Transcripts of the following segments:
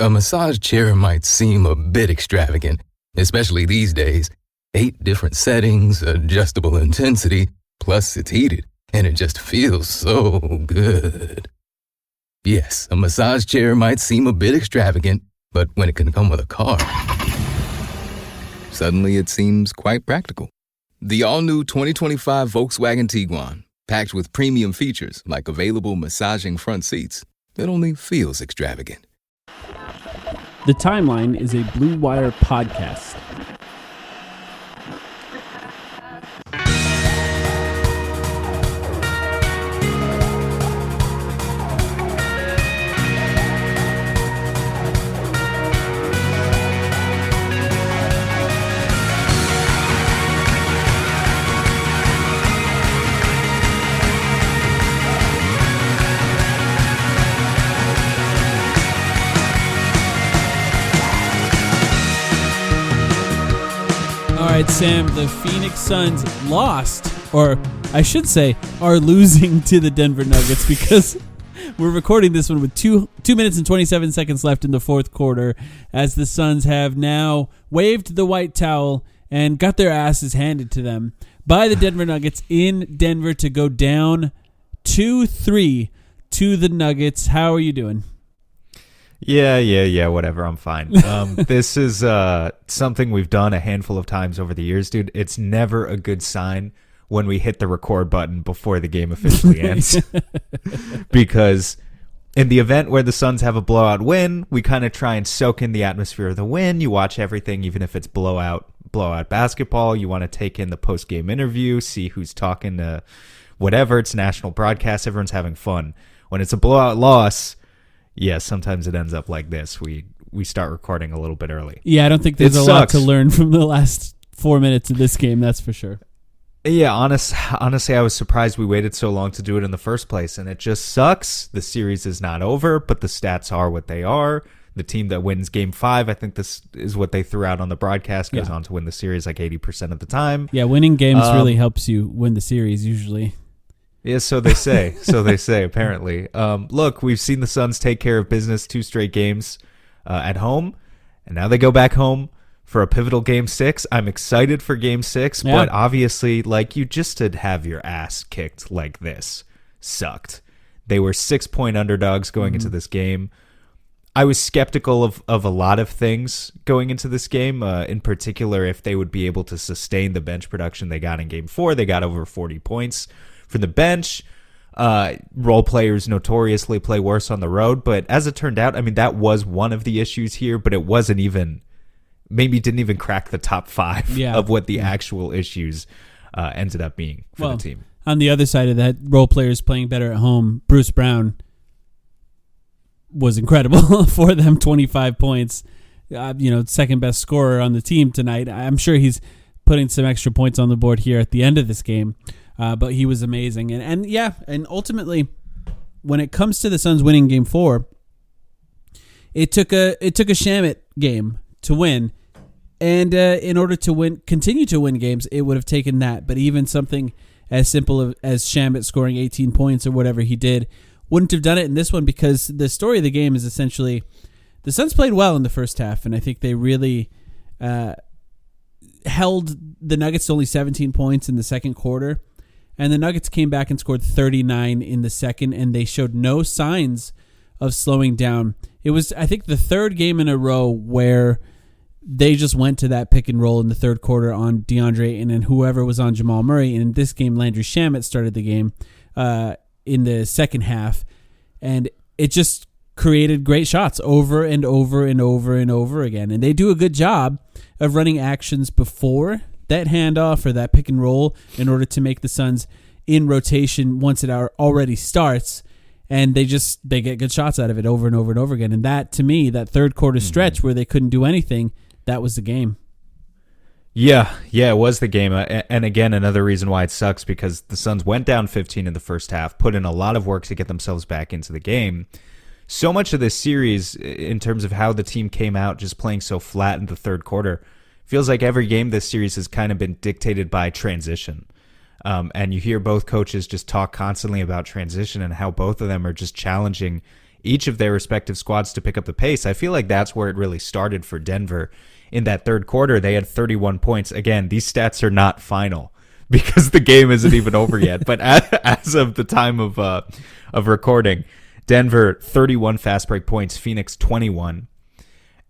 A massage chair might seem a bit extravagant, especially these days. 8 different settings, adjustable intensity, plus it's heated, and it just feels so good. Yes, a massage chair might seem a bit extravagant, but when it can come with a car, suddenly it seems quite practical. The all-new 2025 Volkswagen Tiguan, packed with premium features like available massaging front seats, it only feels extravagant. The Timeline is a Blue Wire podcast. All right, Sam, the Phoenix Suns lost, or I should say are losing to the Denver Nuggets because we're recording this one with 2 minutes and 27 seconds left in the fourth quarter as the Suns have now waved the white towel and got their asses handed to them by the Denver Nuggets in Denver to go down 2-3 to the Nuggets. How are you doing? Yeah, whatever, I'm fine. This is something we've done a handful of times over the years, dude. It's never a good sign when we hit the record button before the game officially ends. Because in the event where the Suns have a blowout win, we kind of try and soak in the atmosphere of the win. You watch everything, even if it's blowout basketball. You want to take in the post-game interview, see who's talking to whatever. It's national broadcast. Everyone's having fun. When it's a blowout loss, yeah, sometimes it ends up like this. We start recording a little bit early. Yeah, I don't think there's a lot to learn from the last 4 minutes of this game, that's for sure. Yeah, honestly, I was surprised we waited so long to do it in the first place, and it just sucks. The series is not over, but the stats are what they are. The team that wins Game 5, I think this is what they threw out on the broadcast, goes on to win the series like 80% of the time. Yeah, winning games really helps you win the series usually. Yeah, so they say. Apparently. Look, we've seen the Suns take care of business 2 straight games at home, and now they go back home for a pivotal Game 6. I'm excited for Game 6, but obviously, like, you just to have your ass kicked like this sucked. They were 6-point underdogs going into this game. I was skeptical of a lot of things going into this game, in particular if they would be able to sustain the bench production they got in Game 4. They got over 40 points from the bench. Role players notoriously play worse on the road, but as it turned out, I mean, that was one of the issues here, but it wasn't even, maybe didn't even crack the top 5 of what the actual issues ended up being for the team. On the other side of that, role players playing better at home, Bruce Brown was incredible for them, 25 points, second best scorer on the team tonight. I'm sure he's putting some extra points on the board here at the end of this game. But he was amazing. And ultimately, when it comes to the Suns winning Game 4, it took a Shamet game to win. And in order to continue to win games, it would have taken that. But even something as simple as Shamet scoring 18 points or whatever he did wouldn't have done it in this one, because the story of the game is essentially the Suns played well in the first half, and I think they really held the Nuggets to only 17 points in the second quarter. And the Nuggets came back and scored 39 in the second, and they showed no signs of slowing down. It was, I think, the third game in a row where they just went to that pick and roll in the third quarter on DeAndre and then whoever was on Jamal Murray. And in this game, Landry Shamet started the game in the second half, and it just created great shots over and over and over and over again. And they do a good job of running actions before that handoff or that pick and roll in order to make the Suns in rotation once it already starts, and they get good shots out of it over and over and over again. And that, to me, that third quarter stretch where they couldn't do anything, that was the game. Yeah, it was the game. And again, another reason why it sucks, because the Suns went down 15 in the first half, put in a lot of work to get themselves back into the game. So much of this series, in terms of how the team came out just playing so flat in the third quarter, feels like every game this series has kind of been dictated by transition. And you hear both coaches just talk constantly about transition and how both of them are just challenging each of their respective squads to pick up the pace. I feel like that's where it really started for Denver. In that third quarter, they had 31 points. Again, these stats are not final because the game isn't even over yet. But as of the time of recording, Denver 31 fast break points, Phoenix 21.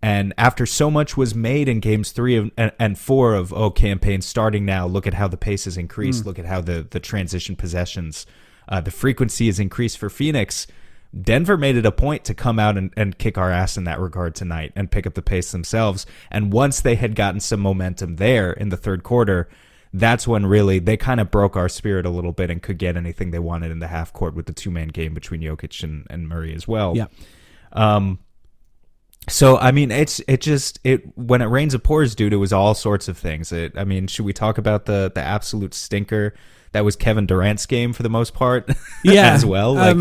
And after so much was made in games 3 and 4 of campaign starting now, look at how the pace has increased. Look at how the transition possessions, the frequency has increased for Phoenix. Denver made it a point to come out and kick our ass in that regard tonight and pick up the pace themselves. And once they had gotten some momentum there in the third quarter, that's when really they kind of broke our spirit a little bit and could get anything they wanted in the half court with the 2-man game between Jokic and Murray as well. Yeah. So, I mean, it when it rains, it pours, dude. It was all sorts of things. Should we talk about the absolute stinker that was Kevin Durant's game for the most part? Yeah, as well. Like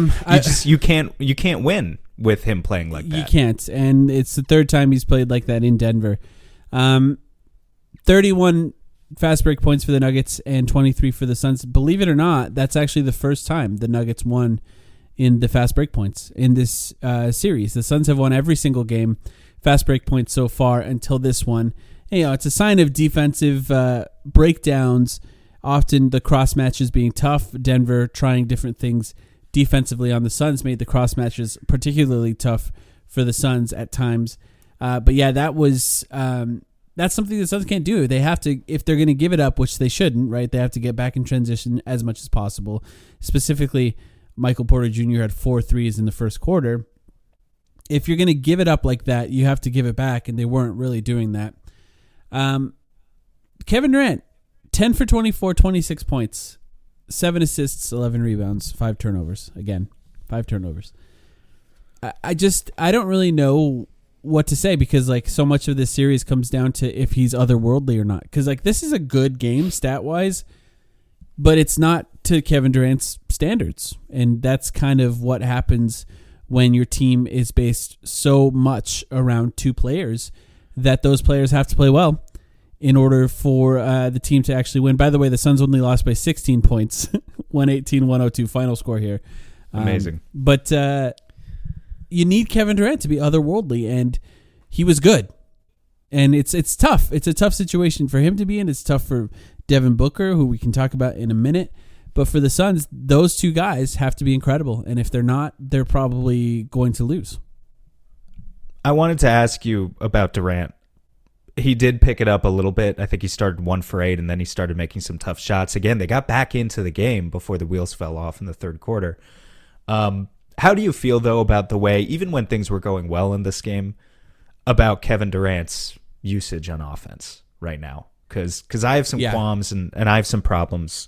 you can't win with him playing like that. You can't, and it's the third time he's played like that in Denver. 31 fast break points for the Nuggets and 23 for the Suns. Believe it or not, that's actually the first time the Nuggets won in the fast break points in this series. The Suns have won every single game, fast break points so far until this one. And, it's a sign of defensive breakdowns, often the cross matches being tough. Denver trying different things defensively on the Suns made the cross matches particularly tough for the Suns at times. But yeah, that was that's something the Suns can't do. They have to, if they're going to give it up, which they shouldn't, right? They have to get back in transition as much as possible. Specifically, Michael Porter Jr. had 4 threes in the first quarter. If you're going to give it up like that, you have to give it back, and they weren't really doing that. Kevin Durant, 10 for 24, 26 points, 7 assists, 11 rebounds, 5 turnovers. Again, 5 turnovers. I don't really know what to say because like so much of this series comes down to if he's otherworldly or not. Because like this is a good game stat-wise, but it's not to Kevin Durant's standards. And that's kind of what happens when your team is based so much around 2 players that those players have to play well in order for the team to actually win. By the way, the Suns only lost by 16 points, 118-102 final score here. Amazing. But you need Kevin Durant to be otherworldly, and he was good. And it's tough. It's a tough situation for him to be in. It's tough for Devin Booker, who we can talk about in a minute. But for the Suns, those 2 guys have to be incredible. And if they're not, they're probably going to lose. I wanted to ask you about Durant. He did pick it up a little bit. I think he started 1 for 8, and then he started making some tough shots. Again, they got back into the game before the wheels fell off in the third quarter. How do you feel, though, about the way, even when things were going well in this game, about Kevin Durant's usage on offense right now? Because I have some qualms and I have some problems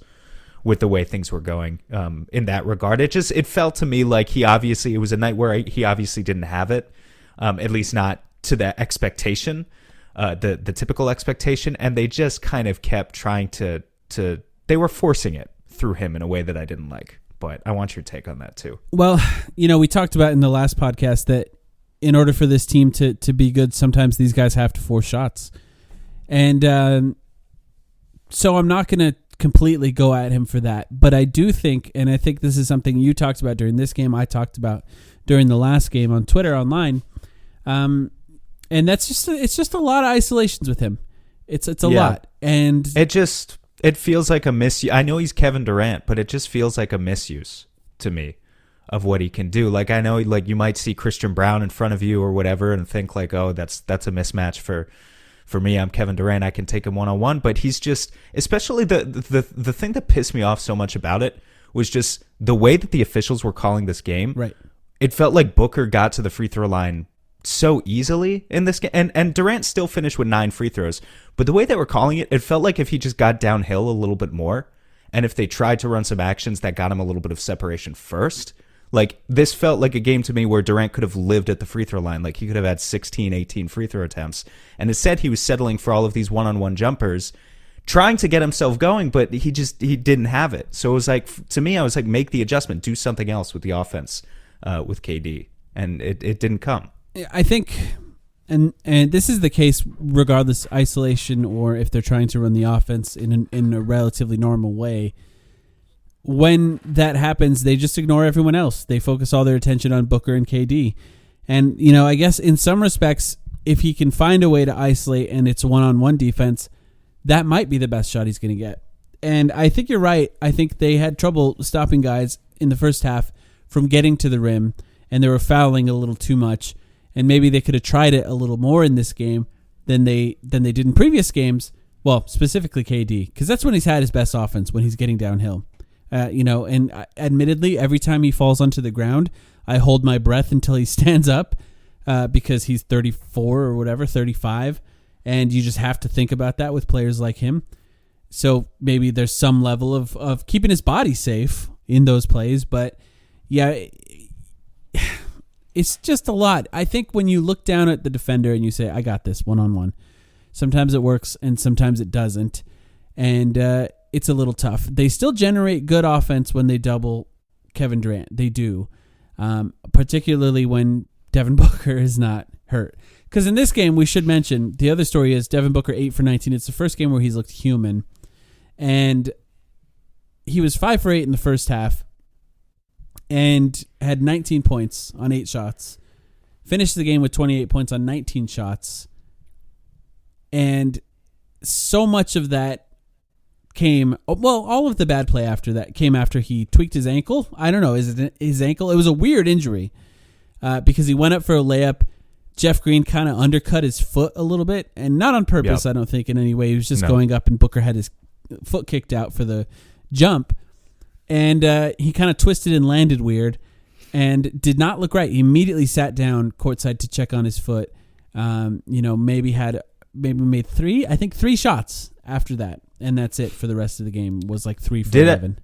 with the way things were going in that regard. It felt to me like it was a night where he obviously didn't have it, at least not to that expectation, the typical expectation, and they just kind of kept trying to they were forcing it through him in a way that I didn't like. But I want your take on that too. Well, we talked about in the last podcast that in order for this team to be good, sometimes these guys have to force shots. And so I'm not going to completely go at him for that. But I do think, and I think this is something you talked about during this game, I talked about during the last game on Twitter online. And that's it's just a lot of isolations with him. It's a lot. And it feels like a misuse. I know he's Kevin Durant, but it just feels like a misuse to me of what he can do. Like I know, like you might see Christian Brown in front of you or whatever, and think like, oh, that's a mismatch for me. I'm Kevin Durant. I can take him 1-on-1. But he's just, especially the thing that pissed me off so much about it was just the way that the officials were calling this game. Right. It felt like Booker got to the free throw line so easily in this game, and Durant still finished with 9 free throws, but the way they were calling it felt like if he just got downhill a little bit more, and if they tried to run some actions that got him a little bit of separation first, like this felt like a game to me where Durant could have lived at the free throw line. Like he could have had 16, 18 free throw attempts, and instead he was settling for all of these 1-on-1 jumpers, trying to get himself going, but he didn't have it. So it was like, to me, I was like, make the adjustment, do something else with the offense with KD, and it didn't come. I think, and this is the case regardless isolation or if they're trying to run the offense in a relatively normal way. when that happens, they just ignore everyone else. They focus all their attention on Booker and KD. And, I guess in some respects, if he can find a way to isolate and it's one-on-one defense, that might be the best shot he's going to get. And I think you're right. I think they had trouble stopping guys in the first half from getting to the rim, and they were fouling a little too much. And maybe they could have tried it a little more in this game than they did in previous games. Well, specifically KD, because that's when he's had his best offense, when he's getting downhill. And admittedly, every time he falls onto the ground, I hold my breath until he stands up because he's 34 or whatever, 35. And you just have to think about that with players like him. So maybe there's some level of keeping his body safe in those plays. But yeah, it's just a lot. I think when you look down at the defender and you say, I got this one-on-one, sometimes it works and sometimes it doesn't. And it's a little tough. They still generate good offense when they double Kevin Durant. They do. Particularly when Devin Booker is not hurt. Because in this game, we should mention, the other story is Devin Booker 8 for 19. It's the first game where he's looked human. And he was 5 for 8 in the first half and had 19 points on 8 shots. Finished the game with 28 points on 19 shots. And so much of that all of the bad play after that came after he tweaked his ankle. I don't know, is it his ankle? It was a weird injury because he went up for a layup. Jeff Green kind of undercut his foot a little bit, and not on purpose, I don't think, in any way. He was just going up, and Booker had his foot kicked out for the jump, and he kind of twisted and landed weird and did not look right. He immediately sat down courtside to check on his foot. Maybe made 3 shots after that, and that's it for the rest of the game. Was like 3 for 11.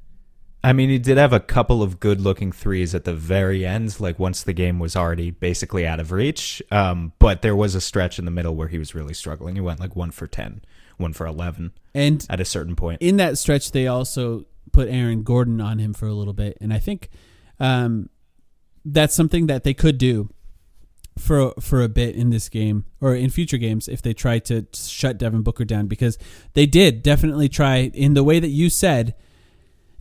He did have a couple of good-looking threes at the very end, like once the game was already basically out of reach. But there was a stretch in the middle where he was really struggling. He went like 1 for 10, 1 for 11, and at a certain point. In that stretch, they also put Aaron Gordon on him for a little bit, and I think that's something that they could do for a bit in this game or in future games if they try to shut Devin Booker down, because they did definitely try in the way that you said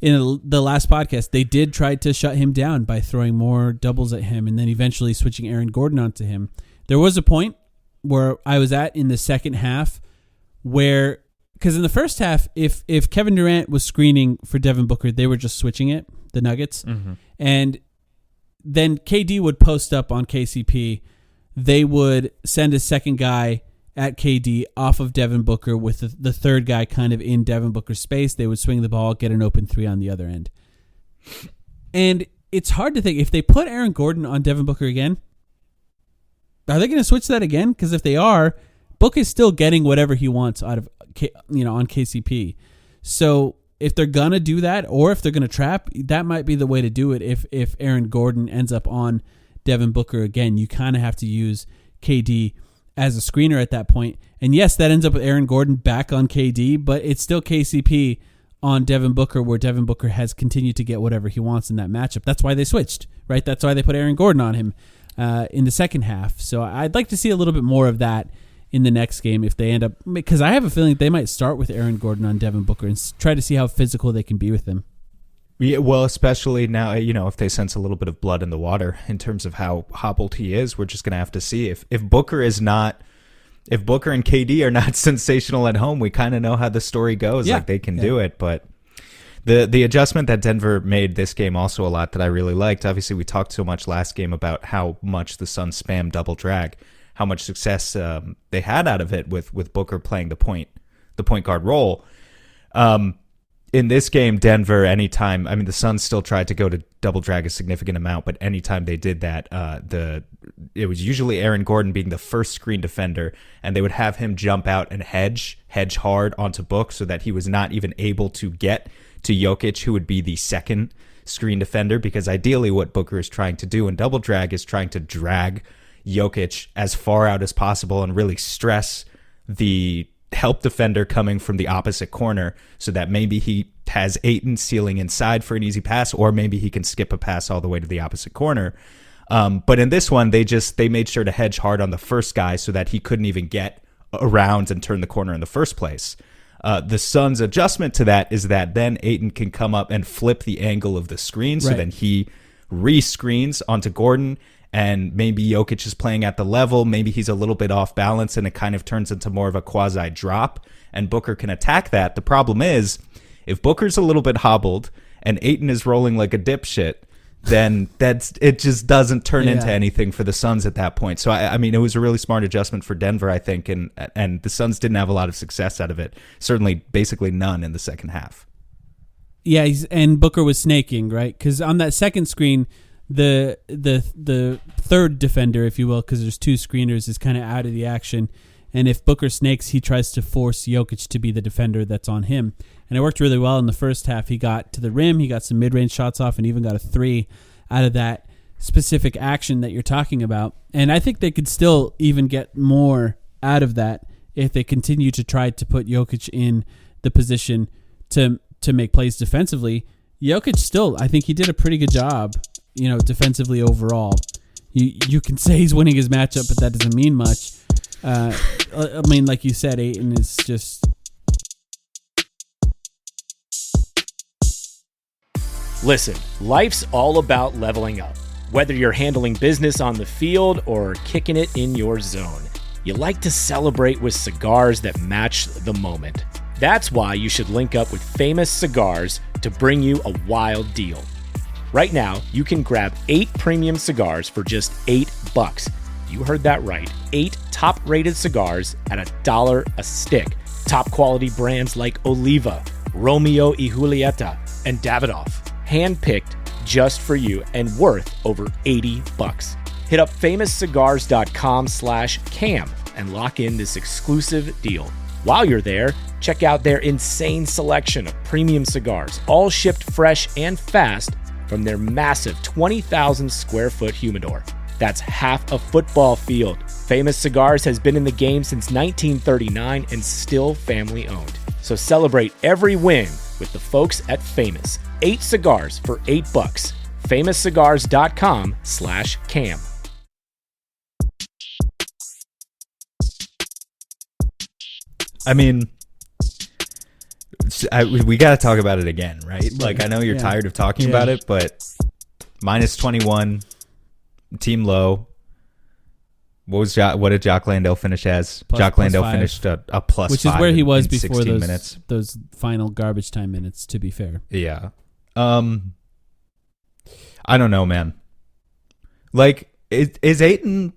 in the last podcast. They did try to shut him down by throwing more doubles at him and then eventually switching Aaron Gordon onto him. There was a point where I was at in the second half where, because in the first half, if Kevin Durant was screening for Devin Booker, they were just switching it, the Nuggets. Mm-hmm. And then KD would post up on KCP. They would send a second guy at KD off of Devin Booker with the third guy kind of in Devin Booker's space. They would swing the ball, get an open 3 on the other end. And it's hard to think, if they put Aaron Gordon on Devin Booker again, are they going to switch that again? Because if they are, Book is still getting whatever he wants out of on KCP. So if they're going to do that, or if they're going to trap, that might be the way to do it. If Aaron Gordon ends up on Devin Booker again, you kind of have to use KD as a screener at that point. And yes, that ends up with Aaron Gordon back on KD, but it's still KCP on Devin Booker, where Devin Booker has continued to get whatever he wants in that matchup. That's why they switched, right? That's why they put Aaron Gordon on him in the second half. So I'd like to see a little bit more of that in the next game if they end up, because I have a feeling they might start with Aaron Gordon on Devin Booker and try to see how physical they can be with him. Yeah, well, especially now, if they sense a little bit of blood in the water in terms of how hobbled he is, we're just going to have to see. If Booker and KD are not sensational at home, we kind of know how the story goes. Yeah. Like, they can do it. But the adjustment that Denver made this game also a lot that I really liked. Obviously, we talked so much last game about how much the Suns spam double drag, how much success they had out of it with Booker playing the point guard role. In this game, Denver, anytime, the Suns still tried to go to double drag a significant amount, but anytime they did that, it was usually Aaron Gordon being the first screen defender, and they would have him jump out and hedge hard onto Book so that he was not even able to get to Jokic, who would be the second screen defender, because ideally what Booker is trying to do in double drag is trying to drag Jokic as far out as possible and really stress the help defender coming from the opposite corner so that maybe he has Ayton sealing inside for an easy pass, or maybe he can skip a pass all the way to the opposite corner. But in this one, they made sure to hedge hard on the first guy so that he couldn't even get around and turn the corner in the first place. The Suns' adjustment to that is that then Ayton can come up and flip the angle of the screen. So then he re-screens onto Gordon, and maybe Jokic is playing at the level. Maybe he's a little bit off balance, and it kind of turns into more of a quasi-drop, and Booker can attack that. The problem is, if Booker's a little bit hobbled and Ayton is rolling like a dipshit, then it just doesn't turn into anything for the Suns at that point. So, I mean, it was a really smart adjustment for Denver, I think, and the Suns didn't have a lot of success out of it. Certainly, basically none in the second half. Yeah, and Booker was snaking, right? Because on that second screen, the third defender, if you will, because there's two screeners, is kind of out of the action. And if Booker snakes, he tries to force Jokic to be the defender that's on him. And it worked really well in the first half. He got to the rim, he got some mid-range shots off, and even got a 3 out of that specific action that you're talking about. And I think they could still even get more out of that if they continue to try to put Jokic in the position to make plays defensively. Jokic still, I think he did a pretty good job, defensively overall. You can say he's winning his matchup, but that doesn't mean much. I mean, like you said, Ayton is just... Listen, life's all about leveling up. Whether you're handling business on the field or kicking it in your zone, you like to celebrate with cigars that match the moment. That's why you should link up with Famous Cigars to bring you a wild deal. Right now, you can grab 8 premium cigars for just $8. You heard that right. 8 top-rated cigars at $1 a stick. Top quality brands like Oliva, Romeo y Julieta, and Davidoff. Hand-picked just for you and worth over $80. Hit up famouscigars.com/cam and lock in this exclusive deal. While you're there, check out their insane selection of premium cigars, all shipped fresh and fast from their massive 20,000 square foot humidor. That's half a football field. Famous Cigars has been in the game since 1939 and still family owned. So celebrate every win with the folks at Famous. 8 cigars for $8. famouscigars.com/cam. I mean, we got to talk about it again, right? Like, I know you're tired of talking about it, but minus 21, team low. What did Jock Landale finish as? Jock Landale finished a plus 5, which is where he was before those final garbage time minutes, to be fair. Yeah. I don't know, man. Like, is Ayton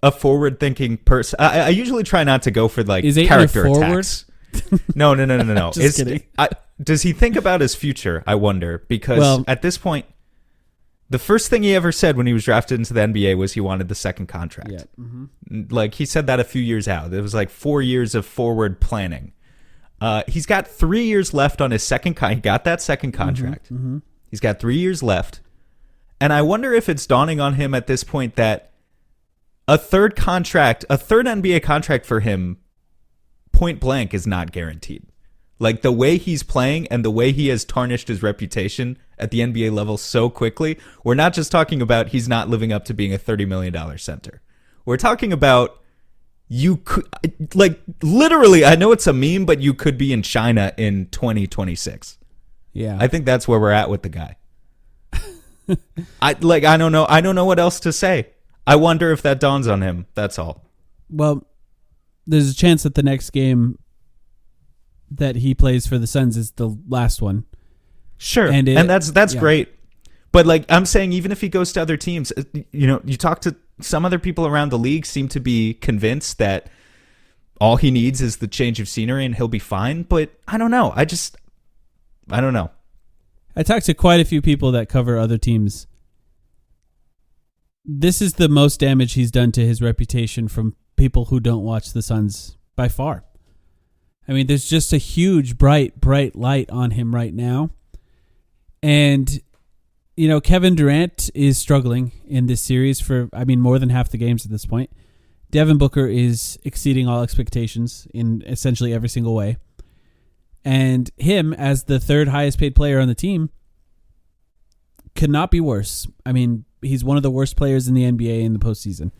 a forward-thinking person? I usually try not to go for, like, character attacks. No. Just kidding. Does he think about his future, I wonder? Because at this point, the first thing he ever said when he was drafted into the NBA was he wanted the second contract. Yeah. Mm-hmm. Like, he said that a few years out. It was like 4 years of forward planning. He's got 3 years left on his second he got that second contract. Mm-hmm. He's got 3 years left. And I wonder if it's dawning on him at this point that a third NBA contract for him, point blank, is not guaranteed. Like, the way he's playing and the way he has tarnished his reputation at the NBA level so quickly, we're not just talking about he's not living up to being a $30 million center. We're talking about you could, like, literally, I know it's a meme, but you could be in China in 2026. Yeah. I think that's where we're at with the guy. I don't know. I don't know what else to say. I wonder if that dawns on him. That's all. Well, there's a chance that the next game that he plays for the Suns is the last one. Sure. And that's great. But, like, I'm saying, even if he goes to other teams, you talk to some other people around the league seem to be convinced that all he needs is the change of scenery and he'll be fine. But I don't know. I don't know. I talked to quite a few people that cover other teams. This is the most damage he's done to his reputation from people who don't watch the Suns by far. I mean, there's just a huge, bright light on him right now. And, Kevin Durant is struggling in this series for, more than half the games at this point. Devin Booker is exceeding all expectations in essentially every single way. And him, as the third highest paid player on the team, could not be worse. I mean, he's one of the worst players in the NBA in the postseason.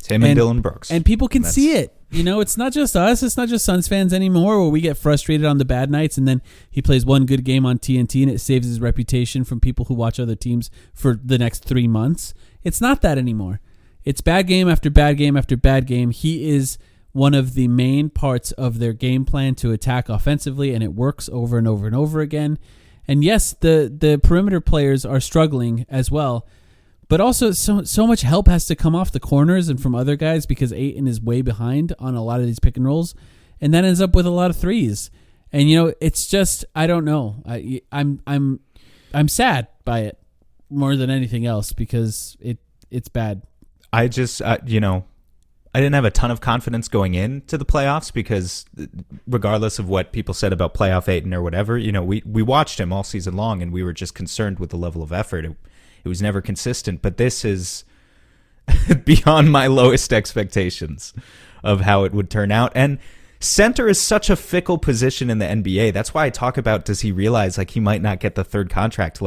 It's him and Dylan Brooks. And people can see it. It's not just us. It's not just Suns fans anymore where we get frustrated on the bad nights and then he plays one good game on TNT and it saves his reputation from people who watch other teams for the next 3 months. It's not that anymore. It's bad game after bad game after bad game. He is one of the main parts of their game plan to attack offensively, and it works over and over and over again. And yes, the perimeter players are struggling as well, but also so much help has to come off the corners and from other guys because Ayton is way behind on a lot of these pick and rolls, and that ends up with a lot of threes. And it's just I don't know. I'm sad by it more than anything else because it's bad. I just I didn't have a ton of confidence going into the playoffs because regardless of what people said about playoff Ayton or whatever, we watched him all season long and we were just concerned with the level of effort. It was never consistent, but this is beyond my lowest expectations of how it would turn out. And center is such a fickle position in the NBA. That's why I talk about, does he realize he might not get the third contract?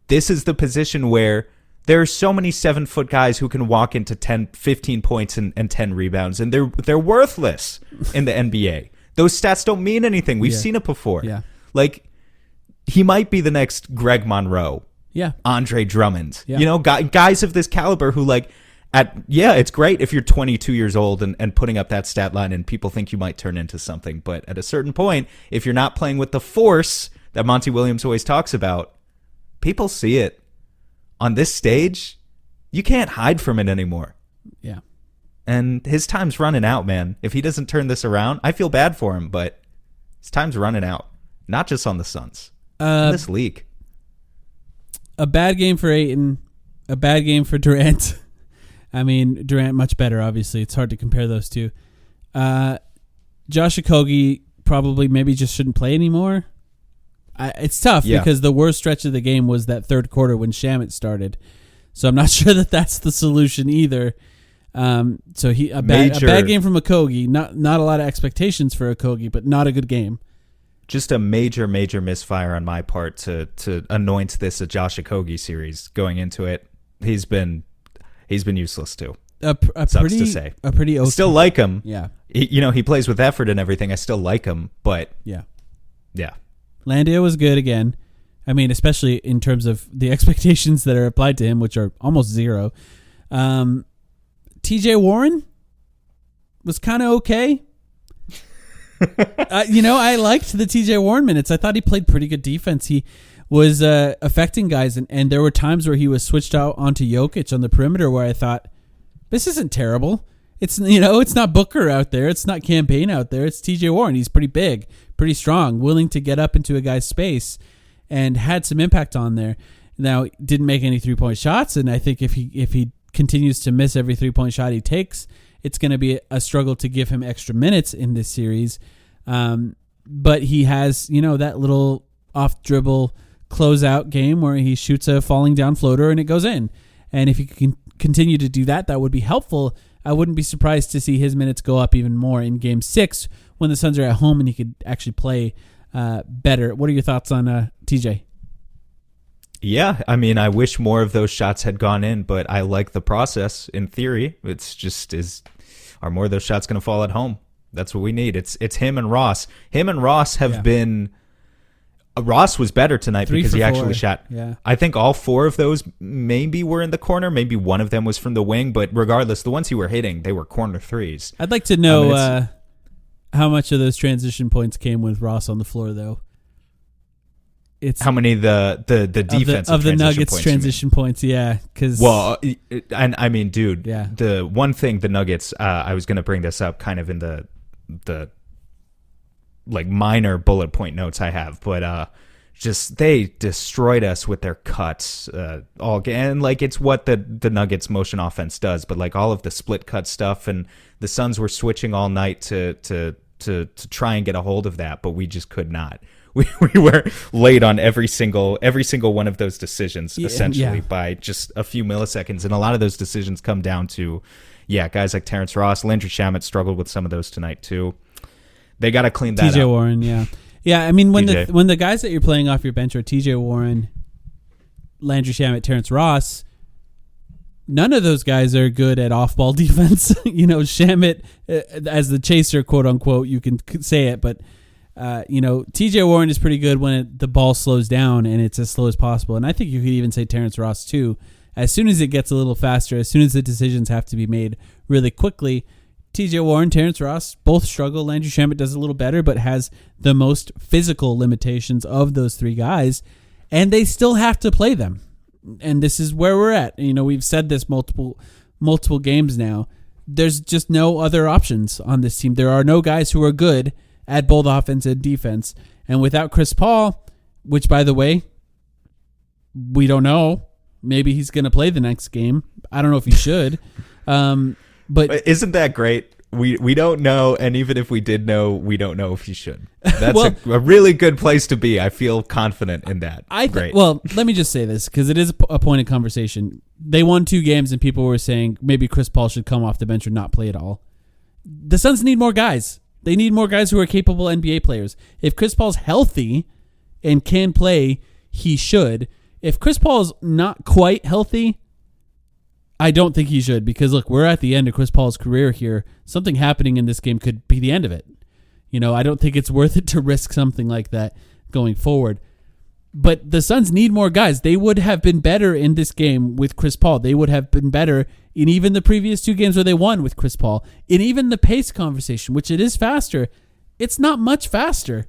This is the position where there are so many 7-foot guys who can walk into 10, 15 points and 10 rebounds, and they're worthless in the NBA. Those stats don't mean anything. We've seen it before. Yeah. He might be the next Greg Monroe. Yeah. Andre Drummond. Yeah. Guys of this caliber who it's great if you're 22 years old and putting up that stat line and people think you might turn into something. But at a certain point, if you're not playing with the force that Monty Williams always talks about, people see it. On this stage, you can't hide from it anymore. Yeah. And his time's running out, man. If he doesn't turn this around, I feel bad for him, but his time's running out. Not just on the Suns. In this league. A bad game for Ayton. A bad game for Durant. I mean, Durant much better, obviously. It's hard to compare those two. Josh Okogie probably maybe just shouldn't play anymore. It's tough because the worst stretch of the game was that third quarter when Shamet started. So I'm not sure that that's the solution either. So a bad game from Okogie. Not a lot of expectations for Okogie, but not a good game. Just a major misfire on my part to anoint this a Josh Okogie series going into it. He's been useless too. Sucks to say. A pretty okay. Still like him. Yeah. He plays with effort and everything. I still like him, but yeah. Landia was good again. I mean, especially in terms of the expectations that are applied to him, which are almost zero. TJ Warren was kind of okay. I liked the TJ Warren minutes. I thought he played pretty good defense. He was affecting guys, and there were times where he was switched out onto Jokic on the perimeter where I thought, this isn't terrible. It's not Booker out there. It's not Campaign out there. It's TJ Warren. He's pretty big, pretty strong, willing to get up into a guy's space, and had some impact on there. Now, didn't make any 3-point shots, and I think if he continues to miss every 3-point shot he takes, it's going to be a struggle to give him extra minutes in this series. But he has, that little off dribble closeout game where he shoots a falling down floater and it goes in. And if he can continue to do that, that would be helpful. I wouldn't be surprised to see his minutes go up even more in Game 6 when the Suns are at home and he could actually play better. What are your thoughts on TJ? Yeah, I mean, I wish more of those shots had gone in, but I like the process in theory. It's just, are more of those shots going to fall at home? That's what we need. It's him and Ross. Him and Ross have been... Ross was better tonight because he actually shot. Yeah. I think all 4 of those maybe were in the corner. Maybe one of them was from the wing, but regardless, the ones he were hitting, they were corner threes. I'd like to know how much of those transition points came with Ross on the floor, though. It's how many the defense of the Nuggets transition points, yeah. And I mean, dude, the one thing the Nuggets, I was going to bring this up kind of in the like minor bullet point notes I have, but just they destroyed us with their cuts all, and like it's what the Nuggets motion offense does, but like all of the split cut stuff, and the Suns were switching all night to try and get a hold of that, but we just could not. We were late on every single one of those decisions, essentially by just a few milliseconds, and a lot of those decisions come down to guys like Terrence Ross. Landry Shamet struggled with some of those tonight too. They got to clean that up. TJ Warren, yeah. I mean, when the guys that you're playing off your bench are TJ Warren, Landry Shamet, Terrence Ross, none of those guys are good at off-ball defense. Shamet, as the chaser, quote unquote, you can say it, but TJ Warren is pretty good when the ball slows down and it's as slow as possible. And I think you could even say Terrence Ross too. As soon as it gets a little faster, as soon as the decisions have to be made really quickly, TJ Warren, Terrence Ross both struggle. Landry Shamet does a little better, but has the most physical limitations of those three guys, and they still have to play them. And this is where we're at. We've said this multiple games now. There's just no other options on this team. There are no guys who are good at both offense and defense. And without Chris Paul, which, by the way, we don't know. Maybe he's going to play the next game. I don't know if he should. But isn't that great? We don't know, and even if we did know, we don't know if he should. That's a really good place to be. I feel confident in that. Well, let me just say this, because it is a point of conversation. They won 2 games, and people were saying maybe Chris Paul should come off the bench or not play at all. The Suns need more guys. They need more guys who are capable NBA players. If Chris Paul's healthy and can play, he should. If Chris Paul's not quite healthy, I don't think he should, because look, we're at the end of Chris Paul's career here. Something happening in this game could be the end of it. I don't think it's worth it to risk something like that going forward. But the Suns need more guys. They would have been better in this game with Chris Paul. They would have been better in even the previous 2 games where they won with Chris Paul. In even the pace conversation, which it is faster, it's not much faster.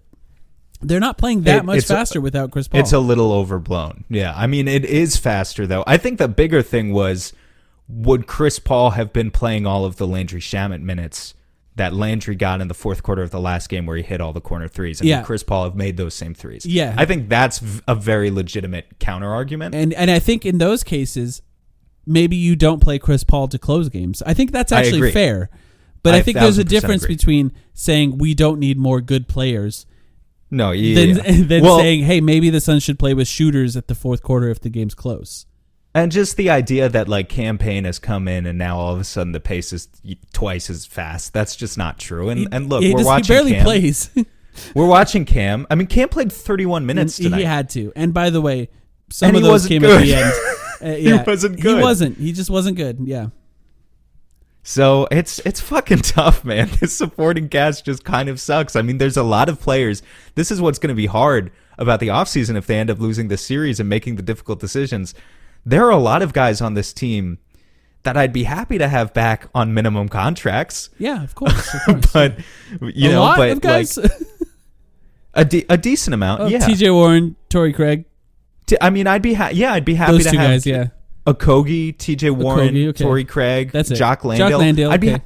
They're not playing that much faster without Chris Paul. It's a little overblown. Yeah, I mean, it is faster, though. I think the bigger thing was, would Chris Paul have been playing all of the Landry Shamet minutes that Landry got in the fourth quarter of the last game where he hit all the corner threes? And would Chris Paul have made those same threes? Yeah. I think that's a very legitimate counter-argument. And I think in those cases, maybe you don't play Chris Paul to close games. I think that's actually fair. But I think there's a difference between saying we don't need more good players than saying, hey, maybe the Suns should play with shooters at the fourth quarter if the game's close. And just the idea that Cam Payne has come in and now all of a sudden the pace is twice as fast. That's just not true. And look, we're watching Cam. He barely plays. We're watching Cam. I mean, Cam played 31 minutes tonight. He had to. And by the way, some of those came at the end. He wasn't good. He wasn't. He just wasn't good. Yeah. So it's fucking tough, man. This supporting cast just kind of sucks. I mean, there's a lot of players. This is what's going to be hard about the offseason if they end up losing the series and making the difficult decisions. There are a lot of guys on this team that I'd be happy to have back on minimum contracts. Yeah, of course. But a lot of guys. A decent amount. Yeah. TJ Warren, Torrey Craig. I mean, I'd be happy those to two have guys. Yeah. Okogie, TJ Warren, Torrey Craig, Jock Landale. I'd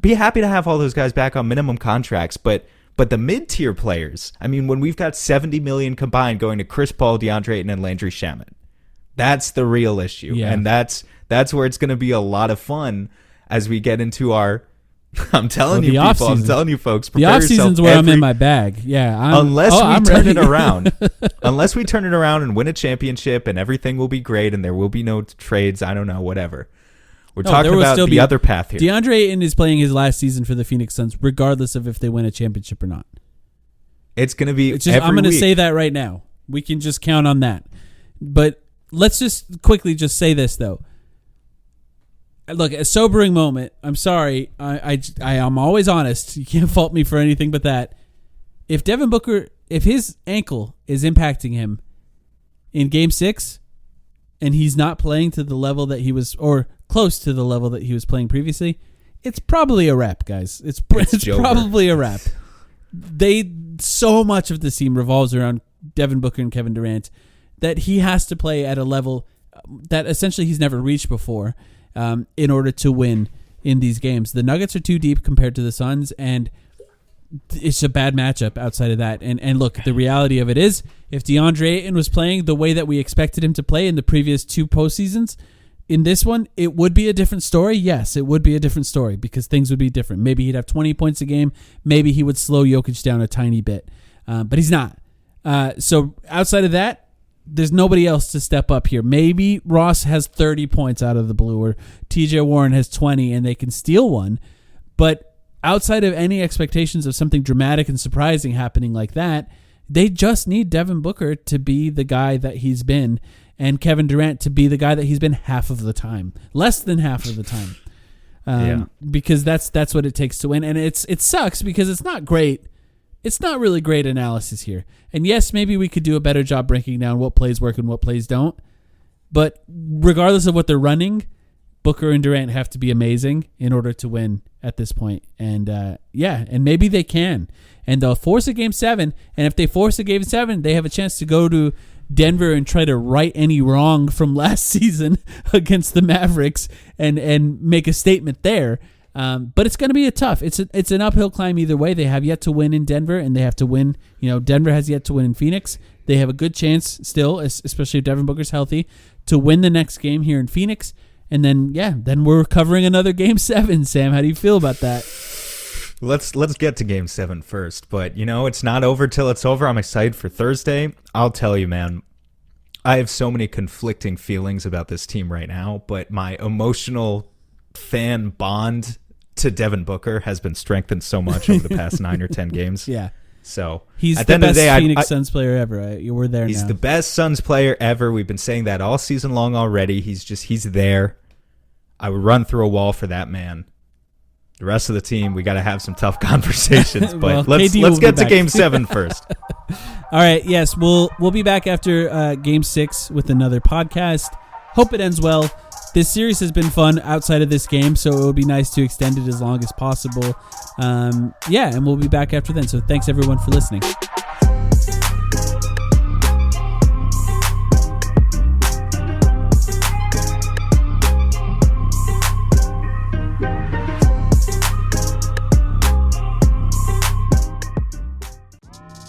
be happy to have all those guys back on minimum contracts, but the mid-tier players, I mean, when we've got $70 million combined going to Chris Paul, DeAndre Ayton, and Landry Shamet, that's the real issue. Yeah. And that's where it's going to be a lot of fun as we get into our I'm telling you folks, the off season's where I'm in my bag. Yeah. Unless we turn it around. Unless we turn it around and win a championship and everything will be great and there will be no trades, I don't know, whatever. We're talking about the other path here. DeAndre Ayton is playing his last season for the Phoenix Suns, regardless of if they win a championship or not. It's going to be I'm going to say that right now. We can just count on that. But let's just quickly just say this, though. Look, a sobering moment. I'm sorry. I am always honest. You can't fault me for anything but that. If Devin Booker, if his ankle is impacting him in Game 6 and he's not playing to the level that he was, or close to the level that he was playing previously, it's probably a wrap, guys. It's probably a wrap. So much of this team revolves around Devin Booker and Kevin Durant that he has to play at a level that essentially he's never reached before. In order to win in these games. The Nuggets are too deep compared to the Suns, and it's a bad matchup outside of that. And look, the reality of it is, if DeAndre Ayton was playing the way that we expected him to play in the previous 2 postseasons, in this one, it would be a different story. Yes, it would be a different story because things would be different. Maybe he'd have 20 points a game. Maybe he would slow Jokic down a tiny bit. But he's not. So outside of that, there's nobody else to step up here. Maybe Ross has 30 points out of the blue or TJ Warren has 20 and they can steal one. But outside of any expectations of something dramatic and surprising happening like that, they just need Devin Booker to be the guy that he's been. and Kevin Durant to be the guy that he's been half of the time, less than half of the time. Because that's what it takes to win. And it sucks because it's not great. It's not really great analysis here. And yes, maybe we could do a better job breaking down what plays work and what plays don't. But regardless of what they're running, Booker and Durant have to be amazing in order to win at this point. And and maybe they can. And they'll force a Game 7. And if they force a Game 7, they have a chance to go to Denver and try to right any wrong from last season against the Mavericks and make a statement there. But it's going to be it's an uphill climb either way. They have yet to win in Denver, and they have to win. Denver has yet to win in Phoenix. They have a good chance still, especially if Devin Booker's healthy, to win the next game here in Phoenix. And then we're covering another Game 7. Sam, how do you feel about that? Let's get to Game 7 first. But, it's not over till it's over. I'm excited for Thursday. I'll tell you, man, I have so many conflicting feelings about this team right now, but my emotional fan bond to Devin Booker has been strengthened so much over the past 9 or 10 games. Yeah. So he's at the end of best the day, Phoenix Suns player ever. We're there now. He's the best Suns player ever. We've been saying that all season long already. He's there. I would run through a wall for that man. The rest of the team, we got to have some tough conversations. But let's get to Game 7 first. All right. Yes, we'll be back after Game 6 with another podcast. Hope it ends well. This series has been fun outside of this game, so it would be nice to extend it as long as possible. And we'll be back after then. So thanks, everyone, for listening.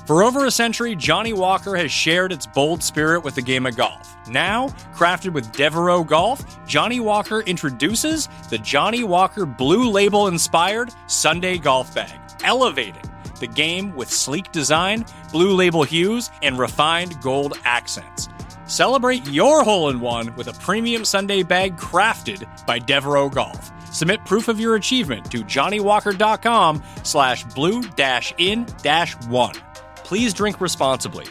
For over a century, Johnny Walker has shared its bold spirit with the game of golf. Now, crafted with Devereaux Golf, Johnny Walker introduces the Johnny Walker Blue Label-inspired Sunday Golf Bag, elevating the game with sleek design, Blue Label hues, and refined gold accents. Celebrate your hole-in-one with a premium Sunday bag crafted by Devereaux Golf. Submit proof of your achievement to JohnnyWalker.com/blue-in-1. Please drink responsibly.